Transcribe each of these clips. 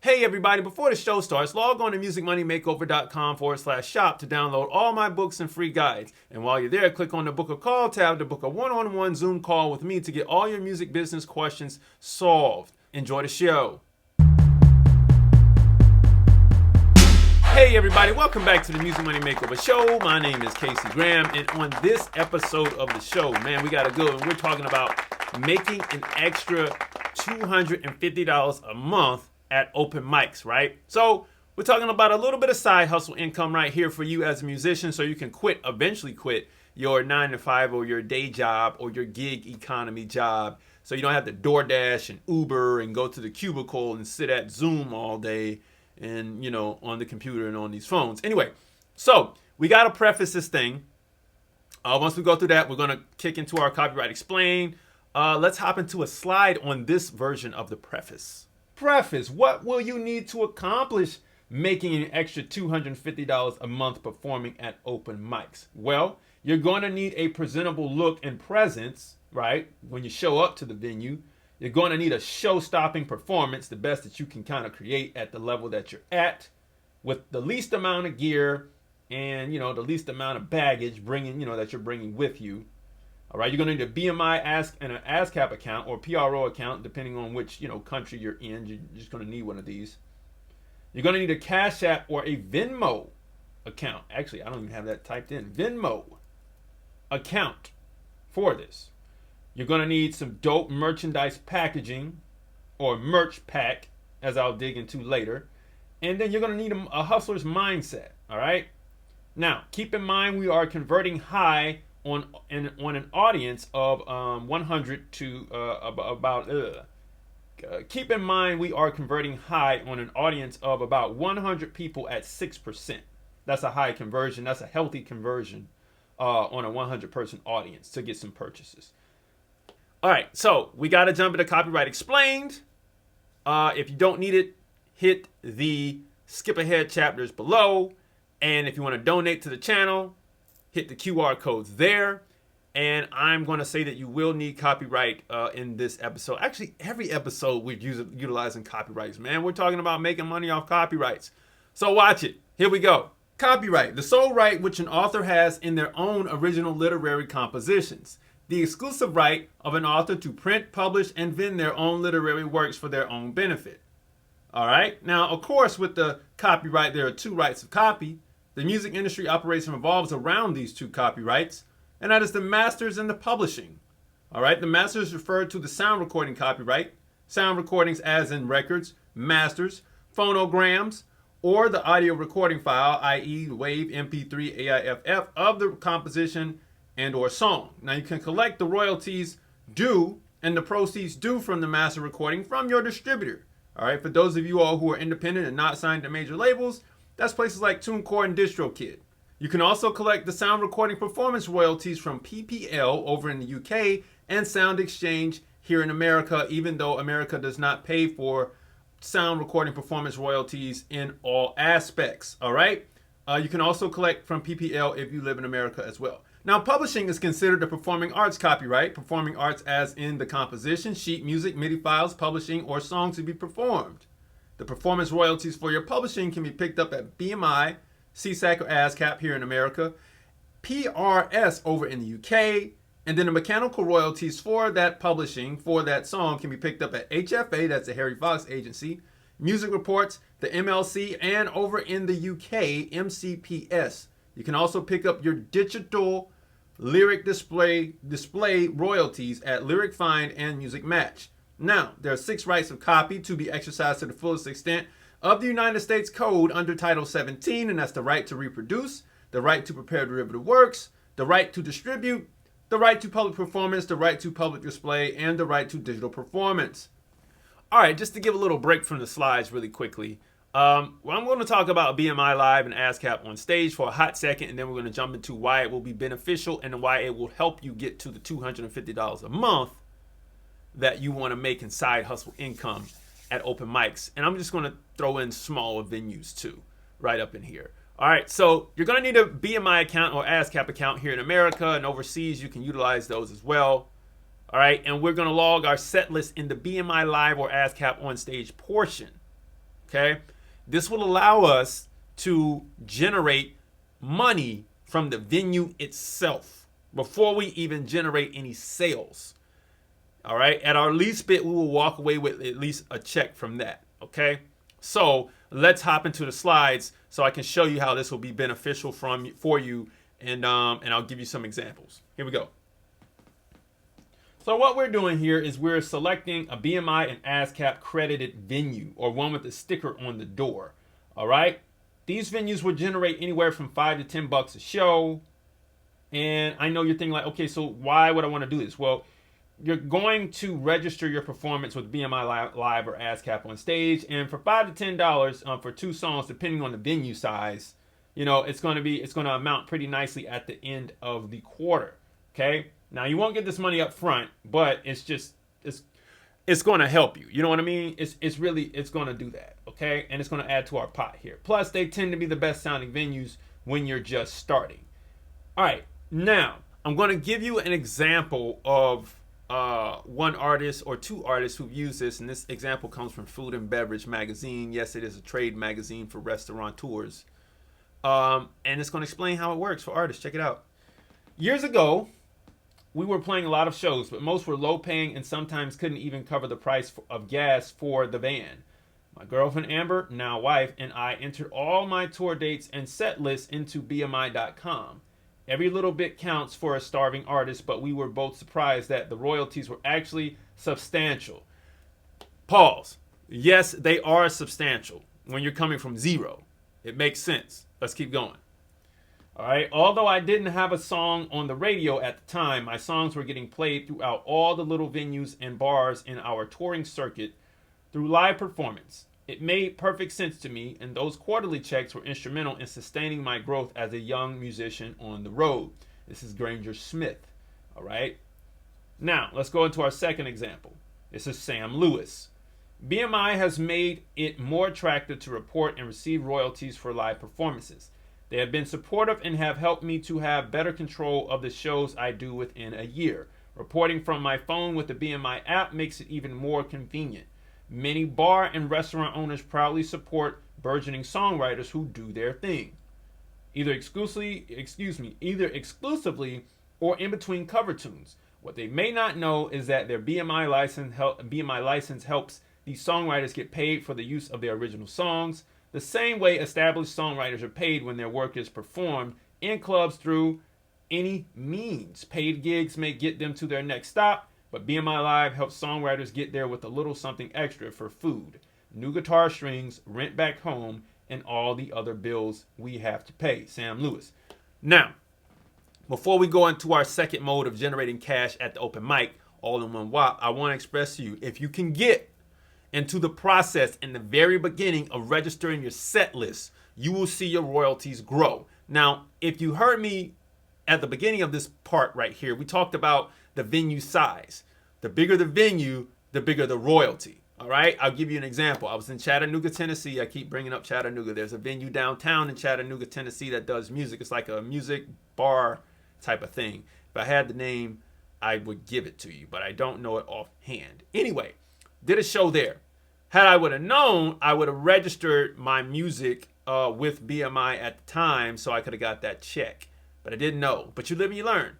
Hey everybody, before the show starts, log on to musicmoneymakeover.com/shop to download all my books and free guides. And while you're there, click on the book a call tab to book a one-on-one Zoom call with me to get all your music business questions solved. Enjoy the show. Hey everybody, welcome back to the Music Money Makeover Show. My name is Casey Graham, and on this episode of the show, man, we got a good one. We're talking about making an extra $250 a month at open mics, right? So we're talking about a little bit of side hustle income right here for you as a musician, so you can eventually quit your 9-to-5 or your day job or your gig economy job, so you don't have to DoorDash and Uber and go to the cubicle and sit at Zoom all day and, on the computer and on these phones. Anyway, so we got to preface this thing. Once we go through that, we're going to kick into our Copyright Explain. Let's hop into a slide on this version of the preface. Preface: what will you need to accomplish making an extra $250 a month performing at open mics? Well, you're going to need a presentable look and presence, right? When you show up to the venue, you're going to need a show-stopping performance, the best that you can kind of create at the level that you're at, with the least amount of gear and, the least amount of baggage that you're bringing with you. All right, you're going to need a BMI and an Ascap account or PRO account, depending on which country you're in. You're just going to need one of these. You're going to need a Cash App or a Venmo account. Actually, I don't even have that typed in. Venmo account for this. You're going to need some dope merchandise packaging or merch pack, as I'll dig into later. And then you're going to need a hustler's mindset. All right. Now, keep in mind we are converting high on an audience of 100 to keep in mind we are converting high on an audience of about 100 people at 6%. That's a high conversion. That's a healthy conversion on a 100 person audience to get some purchases. All right, so we got to jump into Copyright Explained. If you don't need it, hit the skip ahead chapters below. And if you want to donate to the channel, hit the QR codes there. And I'm going to say that you will need copyright in this episode. Actually, every episode we're utilizing copyrights, man. We're talking about making money off copyrights. So watch it. Here we go. Copyright: the sole right which an author has in their own original literary compositions. The exclusive right of an author to print, publish, and vend their own literary works for their own benefit. All right. Now, of course, with the copyright, there are two rights of copy. The music industry operates and revolves around these two copyrights, and that is the masters and the publishing. All right, the masters refer to the sound recording copyright, sound recordings as in records, masters, phonograms, or the audio recording file, i.e. WAV, MP3, AIFF of the composition and or song. Now you can collect the royalties due and the proceeds due from the master recording from your distributor. All right, for those of you all who are independent and not signed to major labels, that's places like TuneCore and DistroKid. You can also collect the sound recording performance royalties from PPL over in the UK and Sound Exchange here in America, even though America does not pay for sound recording performance royalties in all aspects. All right. You can also collect from PPL if you live in America as well. Now, publishing is considered a performing arts copyright. Performing arts as in the composition, sheet music, MIDI files, publishing, or song to be performed. The performance royalties for your publishing can be picked up at BMI, CSAC, or Ascap here in America, PRS over in the UK, and then the mechanical royalties for that publishing for that song can be picked up at HFA, that's the Harry Fox agency, Music Reports, the MLC, and over in the UK, MCPS. You can also pick up your digital lyric display royalties at Lyric Find and Music Match. Now, there are 6 rights of copy to be exercised to the fullest extent of the United States Code under Title 17, and that's the right to reproduce, the right to prepare derivative works, the right to distribute, the right to public performance, the right to public display, and the right to digital performance. All right, just to give a little break from the slides really quickly, I'm going to talk about BMI Live and Ascap on stage for a hot second, and then we're going to jump into why it will be beneficial and why it will help you get to the $250 a month that you want to make in side hustle income at open mics. And I'm just going to throw in smaller venues too, right up in here. All right, so you're going to need a BMI account or ASCAP account here in America, and overseas you can utilize those as well. All right, and we're going to log our set list in the BMI Live or ASCAP on stage portion. Okay, this will allow us to generate money from the venue itself before we even generate any sales. All right, at our least bit, we will walk away with at least a check from that. Okay, so let's hop into the slides so I can show you how this will be beneficial for you, and I'll give you some examples. Here we go. So what we're doing here is we're selecting a BMI and Ascap credited venue, or one with a sticker on the door. All right, these venues will generate anywhere from $5 to $10 a show. And I know you're thinking like, okay, so why would I want to do this? Well, you're going to register your performance with BMI Live or Ascap on stage, and for $5 to $10 for 2 songs, depending on the venue size, you know, it's going to amount pretty nicely at the end of the quarter. Okay, now you won't get this money up front, but it's going to help you. You know what I mean? It's going to do that. Okay, and it's going to add to our pot here. Plus, they tend to be the best sounding venues when you're just starting. All right, now I'm going to give you an example of one artist or 2 artists who've used this, and this example comes from Food and Beverage Magazine. Yes, it is a trade magazine for restaurateurs, and it's going to explain how it works for artists. Check it out. Years ago, we were playing a lot of shows, but most were low paying and sometimes couldn't even cover the price of gas for the van. My girlfriend Amber, now wife, and I entered all my tour dates and set lists into BMI.com. Every little bit counts for a starving artist, but we were both surprised that the royalties were actually substantial. Pause. Yes, they are substantial when you're coming from zero. It makes sense. Let's keep going. All right. Although I didn't have a song on the radio at the time, my songs were getting played throughout all the little venues and bars in our touring circuit through live performance. It made perfect sense to me, and those quarterly checks were instrumental in sustaining my growth as a young musician on the road. This is Granger Smith. All right. Now, let's go into our second example. This is Sam Lewis. BMI has made it more attractive to report and receive royalties for live performances. They have been supportive and have helped me to have better control of the shows I do within a year. Reporting from my phone with the BMI app makes it even more convenient. Many bar and restaurant owners proudly support burgeoning songwriters who do their thing, either exclusively or in between cover tunes. What they may not know is that their BMI license helps these songwriters get paid for the use of their original songs, the same way established songwriters are paid when their work is performed in clubs through any means. Paid gigs may get them to their next stop, but BMI Live helps songwriters get there with a little something extra for food, new guitar strings, rent back home, and all the other bills we have to pay. Sam Lewis. Now, before we go into our second mode of generating cash at the open mic, all in one whop, I want to express to you, if you can get into the process in the very beginning of registering your set list, you will see your royalties grow. Now, if you heard me at the beginning of this part right here, we talked about the venue size. The bigger the venue, the bigger the royalty. All right, I'll give you an example. I was in Chattanooga, Tennessee. I keep bringing up Chattanooga. There's a venue downtown in Chattanooga, Tennessee that does music. It's like a music bar type of thing. If I had the name, I would give it to you, but I don't know it offhand. Anyway, did a show there. Had I would have known, I would have registered my music with BMI at the time, so I could have got that check. But I didn't know. But you live and you learn.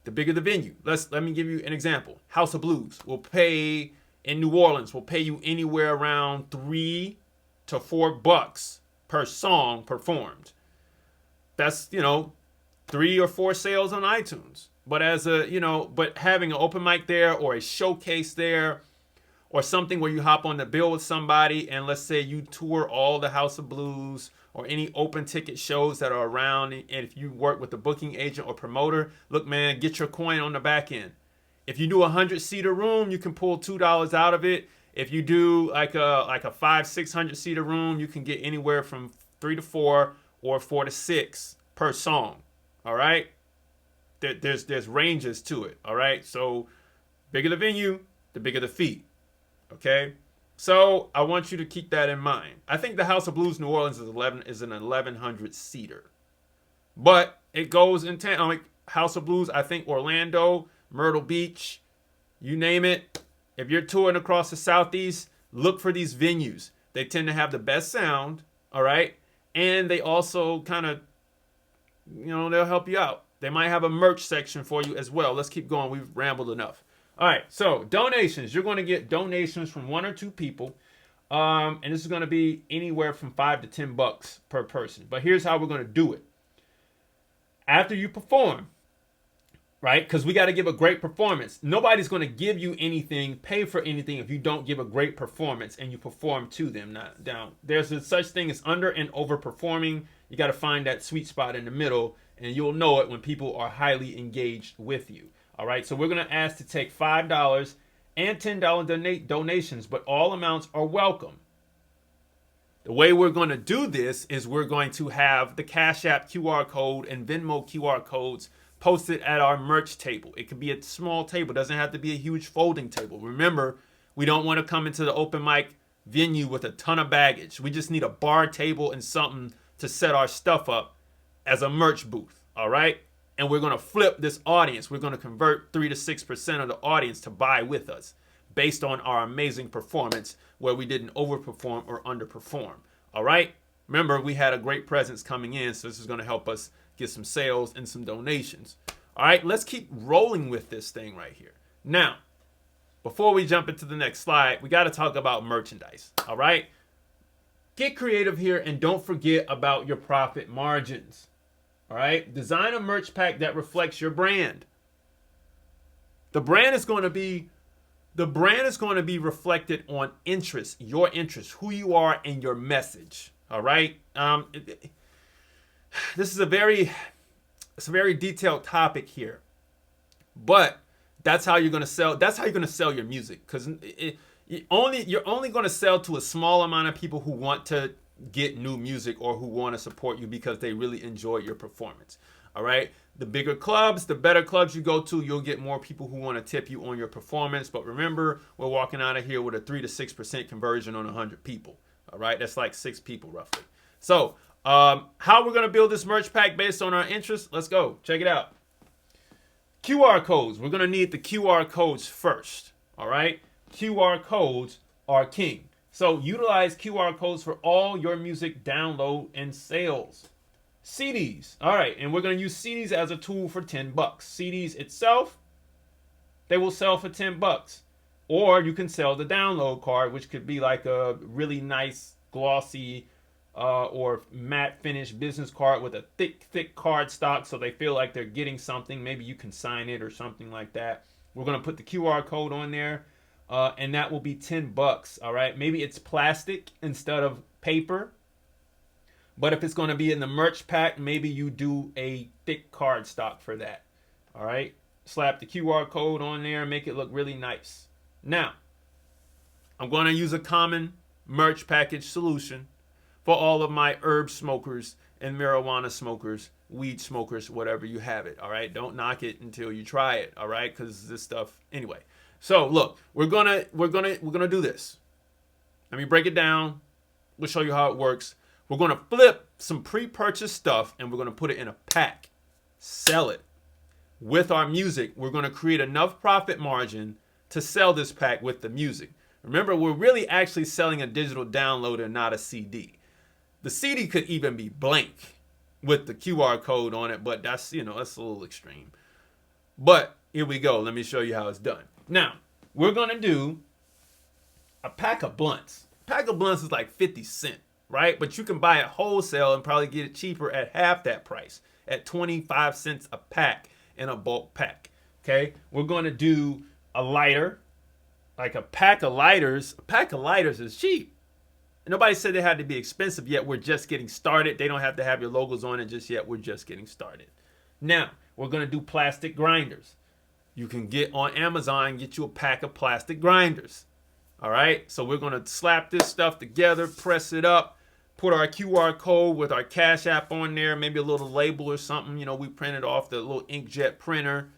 The bigger the venue. Let me give you an example. House of Blues will pay in New Orleans. Will pay you anywhere around $3 to $4 per song performed. That's 3 or 4 sales on iTunes. But but having an open mic there or a showcase there, or something where you hop on the bill with somebody, and let's say you tour all the House of Blues or any open ticket shows that are around, and if you work with a booking agent or promoter, look, man, get your coin on the back end. If you do a 100-seater room, you can pull $2 out of it. If you do like a 500-600-seater room, you can get anywhere from 3 to 4 or 4 to 6 per song. All right, there's ranges to it. All right, so bigger the venue, the bigger the fee. Okay, so I want you to keep that in mind. I think the House of Blues New Orleans is an 1,100-seater, but it goes in town. Like House of Blues, I think Orlando, Myrtle Beach, you name it. If you're touring across the Southeast, look for these venues. They tend to have the best sound, all right? And they also kind of, they'll help you out. They might have a merch section for you as well. Let's keep going. We've rambled enough. All right, so donations. You're going to get donations from 1 or 2 people. And this is going to be anywhere from $5 to $10 per person. But here's how we're going to do it. After you perform, right? Because we got to give a great performance. Nobody's going to give you anything, pay for anything if you don't give a great performance and you perform to them. Now, there's a such thing as under and over performing. You got to find that sweet spot in the middle, and you'll know it when people are highly engaged with you. All right, so we're going to ask to take $5 and $10 donations, but all amounts are welcome. The way we're going to do this is we're going to have the Cash App QR code and Venmo QR codes posted at our merch table. It could be a small table. It doesn't have to be a huge folding table. Remember, we don't want to come into the open mic venue with a ton of baggage. We just need a bar table and something to set our stuff up as a merch booth, all right? And we're going to flip this audience. We're going to convert 3 to 6% of the audience to buy with us based on our amazing performance where we didn't overperform or underperform. All right? Remember, we had a great presence coming in, so this is going to help us get some sales and some donations. All right, let's keep rolling with this thing right here. Now, before we jump into the next slide, we got to talk about merchandise. All right? Get creative here and don't forget about your profit margins. All right? Design a merch pack that reflects your brand. The brand is going to be reflected on interest, your interest, who you are, and your message. All right. This is a very detailed topic here, but that's how you're going to sell. That's how you're going to sell your music, because you're only going to sell to a small amount of people who want to get new music or who want to support you because they really enjoy your performance. All right. The bigger clubs, the better clubs you go to, you'll get more people who want to tip you on your performance. But remember, we're walking out of here with a 3 to 6% conversion on 100 people. All right, that's like 6 people roughly. So how we're going to build this merch pack based on our interests, let's go. Check it out. QR codes. We're going to need the QR codes first. All right, QR codes are king. So utilize QR codes for all your music download and sales. CDs. All right, and we're going to use CDs as a tool for $10. CDs itself, they will sell for $10. Or you can sell the download card, which could be like a really nice, glossy, or matte finish business card with a thick card stock so they feel like they're getting something. Maybe you can sign it or something like that. We're going to put the QR code on there, and that will be $10. All right, maybe it's plastic instead of paper. But if it's going to be in the merch pack, maybe you do a thick card stock for that. All right. Slap the QR code on there and make it look really nice. Now, I'm going to use a common merch package solution for all of my herb smokers and marijuana smokers, weed smokers, whatever you have it. All right. Don't knock it until you try it. All right. Because this stuff anyway. So look, we're gonna do this. Let me break it down. We'll show you how it works. We're going to flip some pre-purchased stuff and we're going to put it in a pack. Sell it. With our music, we're going to create enough profit margin to sell this pack with the music. Remember, we're really actually selling a digital download and not a CD. The CD could even be blank with the QR code on it, but that's a little extreme. But here we go. Let me show you how it's done. Now, we're going to do a pack of blunts. A pack of blunts is like 50 cents. Right? But you can buy it wholesale and probably get it cheaper at half that price, at 25 cents a pack in a bulk pack. Okay? We're going to do a lighter, like a pack of lighters. A pack of lighters is cheap. Nobody said they had to be expensive yet. We're just getting started. They don't have to have your logos on it just yet. We're just getting started. Now, we're going to do plastic grinders. You can get on Amazon and get you a pack of plastic grinders. All right? So we're going to slap this stuff together, press it up. Put our QR code with our Cash App on there, maybe a little label or something. We printed off the little inkjet printer.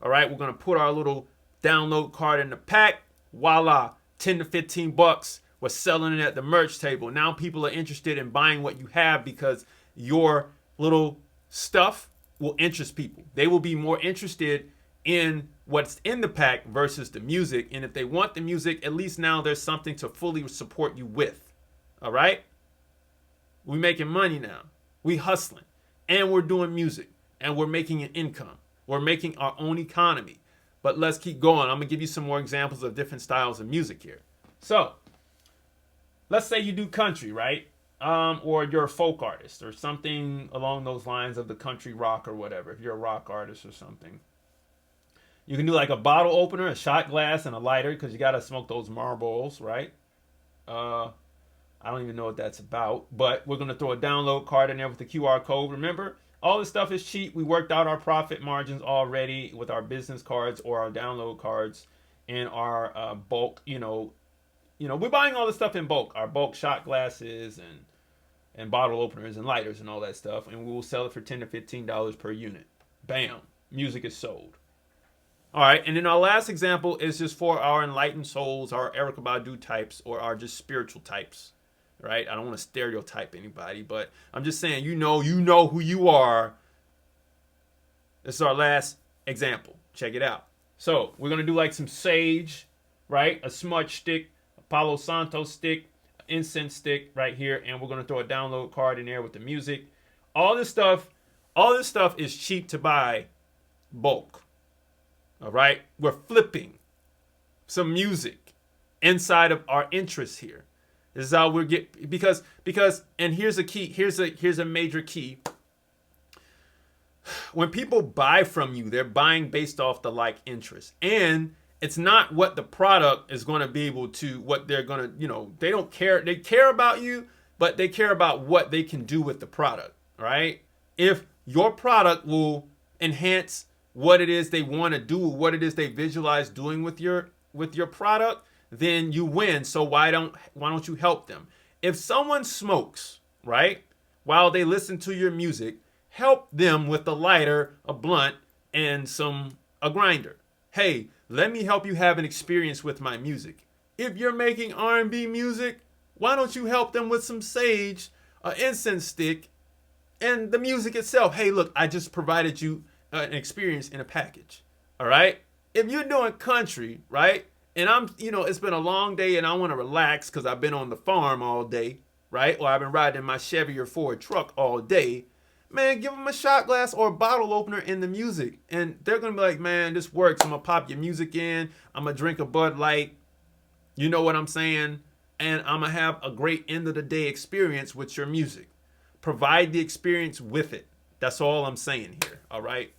All right, we're going to put our little download card in the pack. Voila, 10 to 15 bucks. We're selling it at the merch table. Now people are interested in buying what you have because your little stuff will interest people. They will be more interested in what's in the pack versus the music. And if they want the music, at least now there's something to fully support you with. All right? We making money now. We hustling. And we're doing music. And we're making an income. We're making our own economy. But let's keep going. I'm going to give you some more examples of different styles of music here. So, let's say you do country, right? Or you're a folk artist or something along those lines of the country rock or whatever. If you're a rock artist or something. You can do like a bottle opener, a shot glass, and a lighter because you got to smoke those Marlboros, right? I don't even know what that's about. But we're going to throw a download card in there with the QR code. Remember, all this stuff is cheap. We worked out our profit margins already with our business cards or our download cards and our bulk, we're buying all this stuff in bulk. Our bulk shot glasses and bottle openers and lighters and all that stuff. And we will sell it for $10 to $15 per unit. Bam. Music is sold. All right. And then our last example is just for our enlightened souls, our Erykah Badu types, or our just spiritual types. Right? I don't want to stereotype anybody, but I'm just saying, you know who you are. This is our last example. Check it out. So we're going to do like some sage, right? A smudge stick, a Palo Santo stick, incense stick right here. And we're going to throw a download card in there with the music. All this stuff is cheap to buy bulk. All right. We're flipping some music inside of our interests here. This is how we get because and here's a key. Here's a major key. When people buy from you, they're buying based off the like interest. And it's not what the product is going to be able to, what they're going to, they don't care. They care about you, but they care about what they can do with the product, right? If your product will enhance what it is they want to do, what it is they visualize doing with your product, then you win. So why don't you help them? If someone smokes, right, while they listen to your music, help them with a lighter, a blunt, and a grinder. Hey, let me help you have an experience with my music. If you're making R&B music, why don't you help them with some sage, an incense stick, and the music itself? Hey, look, I just provided you an experience in a package. All right? If you're doing country, right? And it's been a long day and I want to relax because I've been on the farm all day, right? Or I've been riding my Chevy or Ford truck all day. Man, give them a shot glass or a bottle opener in the music. And they're going to be like, man, this works. I'm going to pop your music in. I'm going to drink a Bud Light. You know what I'm saying? And I'm going to have a great end of the day experience with your music. Provide the experience with it. That's all I'm saying here. All right.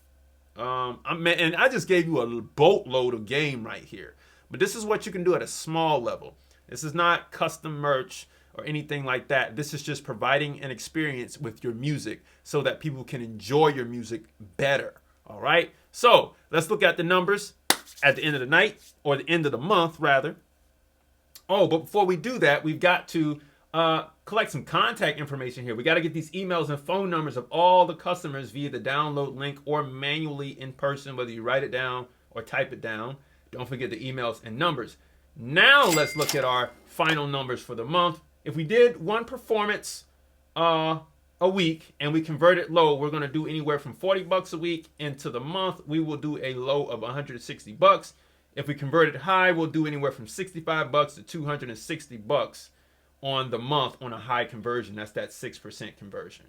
And I just gave you a boatload of game right here. But this is what you can do at a small level. This is not custom merch or anything like that. This is just providing an experience with your music so that people can enjoy your music better. All right. So let's look at the numbers at the end of the night, or the end of the month, rather. Oh, but before we do that, we've got to collect some contact information here. We got to get these emails and phone numbers of all the customers via the download link or manually in person, whether you write it down or type it down. Don't forget the emails and numbers. Now let's look at our final numbers for the month. If we did one performance a week and we converted low, we're going to do anywhere from $40 a week. Into the month, we will do a low of $160. If we converted high, we'll do anywhere from $65 to $260 on the month on a high conversion. That's that 6% conversion.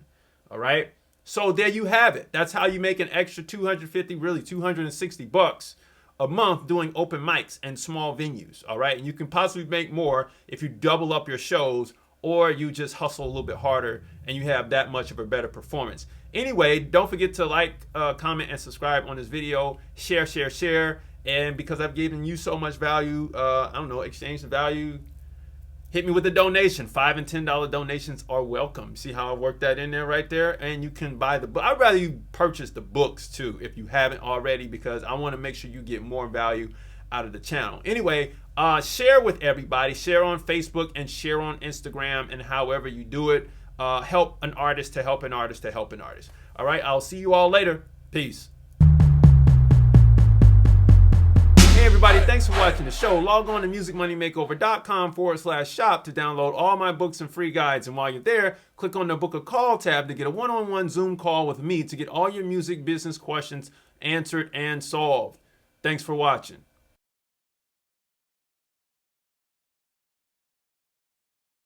All right. So there you have it. That's how you make an extra $260 a month doing open mics and small venues. All right. And you can possibly make more if you double up your shows, or you just hustle a little bit harder and you have that much of a better performance. Anyway, don't forget to like, comment, and subscribe on this video. Share. And because I've given you so much value, exchange the value. Hit me with a donation. $5 and $10 donations are welcome. See how I worked that in there right there? And you can buy the book. I'd rather you purchase the books too if you haven't already, because I want to make sure you get more value out of the channel. Anyway, share with everybody. Share on Facebook and share on Instagram, and however you do it. Help an artist to help an artist to help an artist. All right, I'll see you all later. Peace. Hey everybody, thanks for watching the show. Log on to musicmoneymakeover.com/shop to download all my books and free guides. And while you're there, click on the book a call tab to get a one-on-one Zoom call with me to get all your music business questions answered and solved. Thanks for watching.